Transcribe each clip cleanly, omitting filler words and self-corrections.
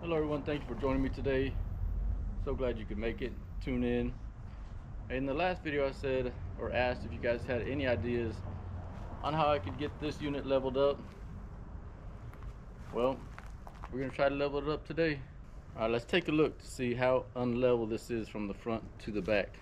Hello everyone, thank you for joining me today. So glad you could make it, tune in. In the last video I said or asked if you guys had any ideas on how I could get this unit leveled up. Well, we're gonna try to level it up today. Alright, let's take a look to see how unlevel this is from the front to the back.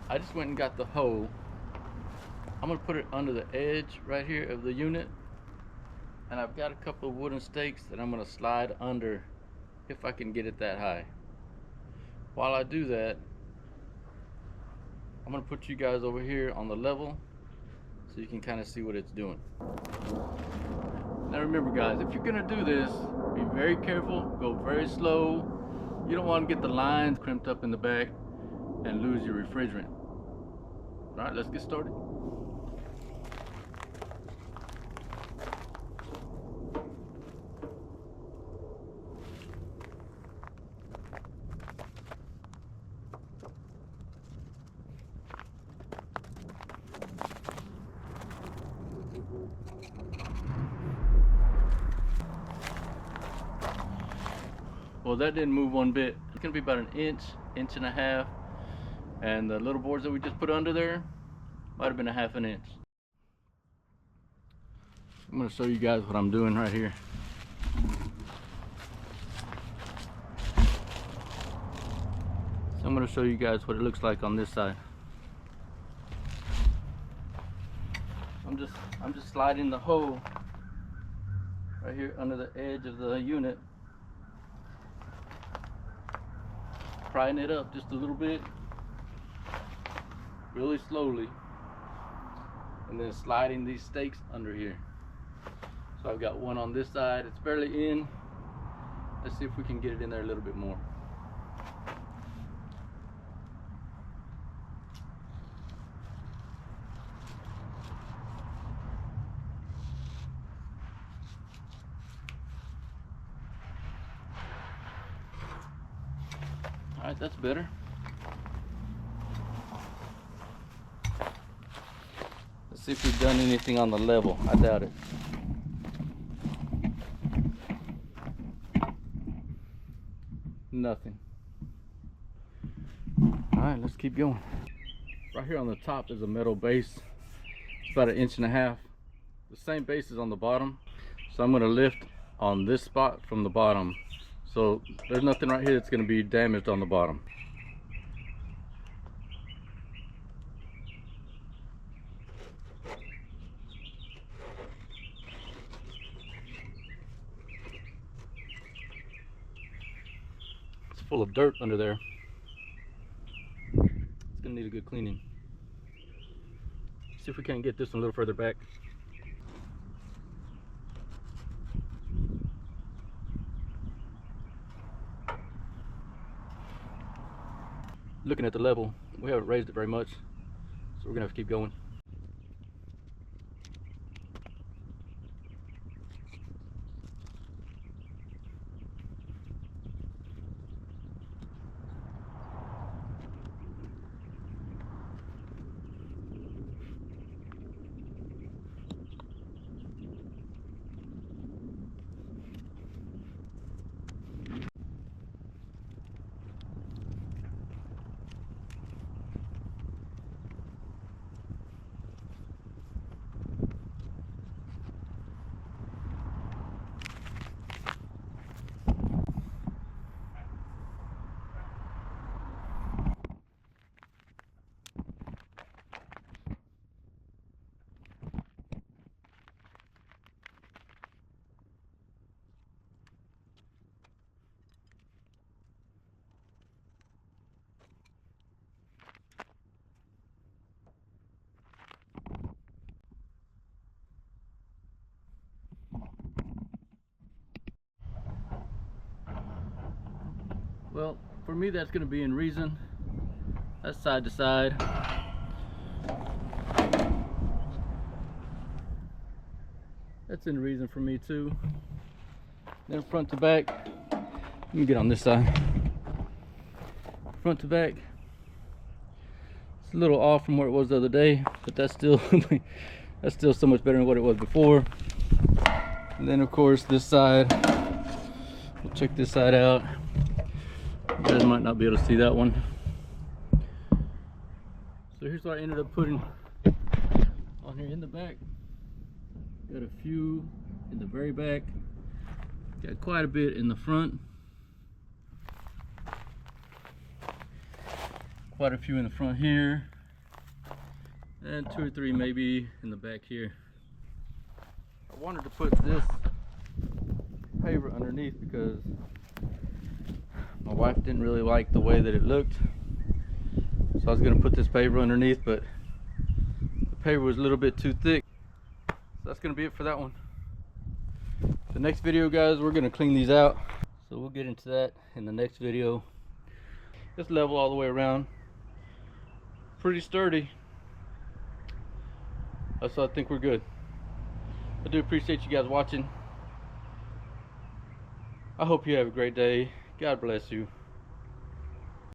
I just went and got the hoe. I'm gonna put it under the edge right here of the unit, and I've got a couple of wooden stakes that I'm gonna slide under if I can get it that high. While I do that, I'm gonna put you guys over here on the level so you can kind of see what it's doing. Now remember guys, if you're gonna do this, be very careful, go very slow. You don't want to get the lines crimped up in the back and lose your refrigerant. Alright, let's get started. Well, that didn't move one bit. It's gonna be about an inch, inch and a half, and the little boards that we just put under there might have been a half an inch. I'm gonna show you guys what I'm doing right here. So I'm gonna show you guys what it looks like on this side. I'm just sliding the hole right here under the edge of the unit, prying it up just a little bit, really slowly, and then sliding these stakes under here. So I've got one on this side, it's barely in. Let's see if we can get it in there a little bit more. Alright, that's better. Let's see if we've done anything on the level. I doubt it. Nothing. Alright, let's keep going. Right here on the top is a metal base. It's about an inch and a half. The same base is on the bottom. So I'm going to lift on this spot from the bottom. So there's nothing right here that's going to be damaged on the bottom. It's full of dirt under there. It's going to need a good cleaning. See if we can't get this one a little further back. Looking at the level, we haven't raised it very much, so we're gonna have to keep going. Well, for me that's going to be in reason. That's side to side. That's in reason for me too. Then front to back, let me get on this side. Front to back, it's a little off from where it was the other day, but that's still that's still so much better than what it was before. And then of course this side, we'll check this side out. You guys might not be able to see that one. So here's what I ended up putting on here in the back. Got a few in the very back. Got quite a bit in the front. Quite a few in the front here. And 2 or 3 maybe in the back here. I wanted to put this paver underneath because my wife didn't really like the way that it looked. So I was going to put this paver underneath, but the paver was a little bit too thick. So that's going to be it for that one. The next video, guys, we're going to clean these out. So we'll get into that in the next video. It's level all the way around. Pretty sturdy. So I think we're good. I do appreciate you guys watching. I hope you have a great day. God bless you.